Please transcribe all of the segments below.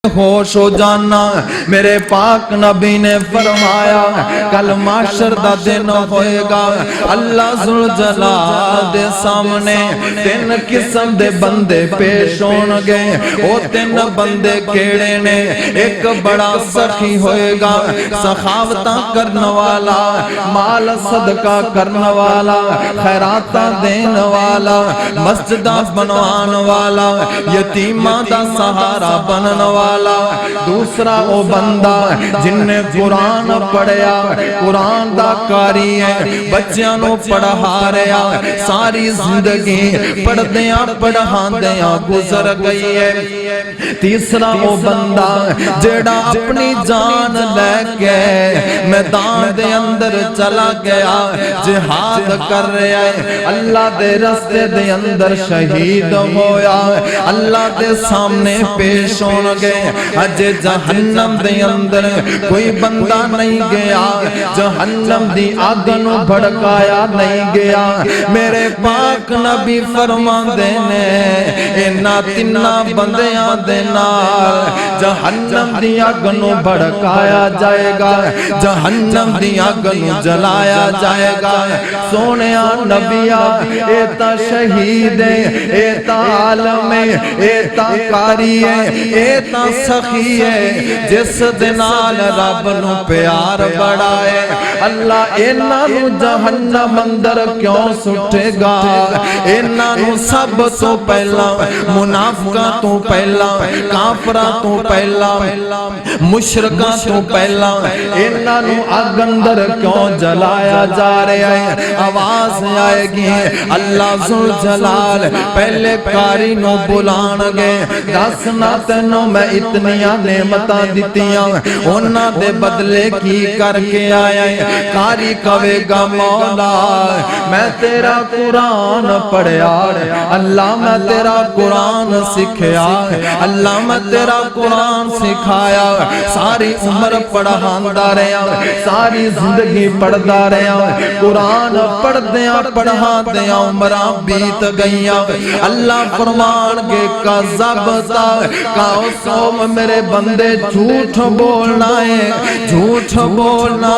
ہوش ہو جانا میرے پاک نبی نے فرمایا کل معاشر دا دن ہوئے گا اللہ ذوالجلال دے سامنے تین قسم دے بندے پیش ہون گے او تین بندے کیڑے نے ایک بڑا سخی ہوئے گا سخاوتاں کرن والا مال صدقہ کرن والا خیراتاں دین والا مسجداں بنوان والا یتیماں دا سہارا بنن والا دوسرا او بندہ جن نے قرآن پڑھیا قرآن دا کاری ہے بچیاں نو پڑھا رہا ساری زندگی پڑھ دیاں پڑھان دیاں گزر گئی ہے تیسرا او بندہ جیڑا اپنی جان لے کے میدان دے اندر چلا گیا جہاد کر رہا ہے اللہ دے رستے دے اندر شہید ہویا اللہ دے سامنے پیش ہون گے اج جہنم دے اندر کوئی بندہ نہیں گیا جہنم دی آگ نو بھڑکایا نہیں گیا میرے پاک نبی فرماندے نے انہاں تیناں بندیاں دے نال جہنم دی آگ نو بھڑکایا جائے گا جہنم دی آگ نو جلایا جائے گا سونیا نبیا اے تا شہید ہے اے تا عالم ہے اے تا قاری ہے اے تا سخی ہے جس دنال رب نو پیار بڑا ہے اللہ انہاں نو جہنم اندر کیوں سٹے گا انہاں نو سب تو پہلا منافقاں تو پہلا کافراں تو پہلا مشرکاں تو پہلا انہاں نو اگ اندر کیوں جلایا جا رہا ہے آواز آئے گی اللہ ذوالجلال پہلے قاری نو بلان گے دسنا تینوں میں اتنیاں نعمتاں دتیاں انہاں دے بدلے کی کر کے آیا ہے قاری کہے گا مولا میں تیرا قرآن پڑھیا اللہ میں تیرا قرآن سکھیا اللہ میں تیرا قرآن سکھایا ساری عمر پڑھاندا رہا ساری زندگی پڑھدا رہا قرآن پڑھدیاں پڑھاندیاں عمراں بیت گئیاں اللہ فرمان گے کذبتا کاؤ میرے بندے جھوٹ بولنا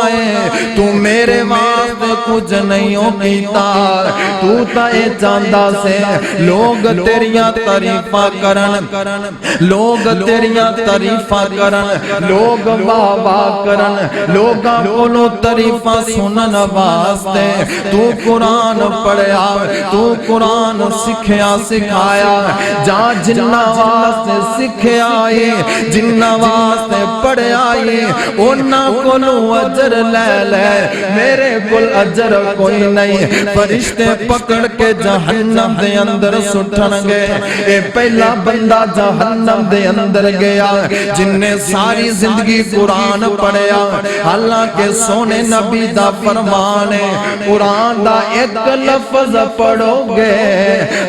ہے تو میرے واسطے کچھ نہیں ہو کیتا تو تا اے جاندا سے لوگ تیریاں تعریفاں کرن لوگ تیریاں تعریفاں کرن لوگ واہ واہ کرن لوگاں کولوں تعریفاں سنن واسطے تو قرآن پڑھیا تو قرآن سکھیا سکھایا جہاں جنہ واسطے سکھیا جنہ واسطے پڑھے آئے انہاں کولوں اجر لے لے میرے کول اجر کوئی نہیں فرشتے پکڑ کے جہنم دے اندر سٹھن گے اے پہلا بندہ جہنم دے اندر گیا جن نے ساری زندگی قرآن پڑھیا حالانکہ سونے نبی دا فرمان ہے قرآن دا ایک لفظ پڑھو گے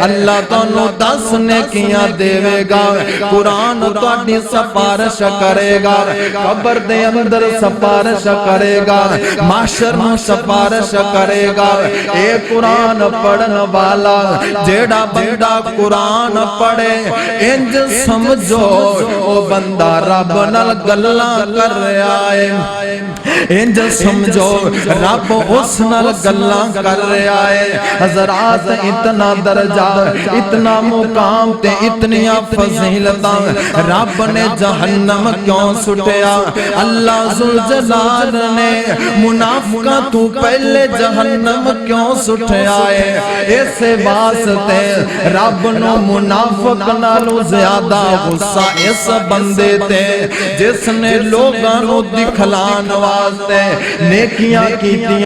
اللہ تانوں 10 نیکیاں دے گا قرآن تہاڈی سفارش کرے گا قبر دے اندر سفارش کرے گا محشر میں سفارش کرے گا اے قرآن پڑھن والا جیڑا بندہ قرآن پڑھے انج سمجھو او بندہ رب نال گلاں کر رہا ہے انج سمجھو رب اس نال گلاں کر رہا ہے حضرات اتنا درجہ اتنا مقام تے اتنیاں فضیلتاں رب نے جہنم کیوں سٹیا اللہ ذوالجلال نے منافقاں تو پہلے جہنم کیوں سٹیا ہے اس واسطے رب نو منافق نالوں زیادہ غصہ اس بندے تے جس نے لوگاں نو دکھلان واسطے نیکیاں کیتیاں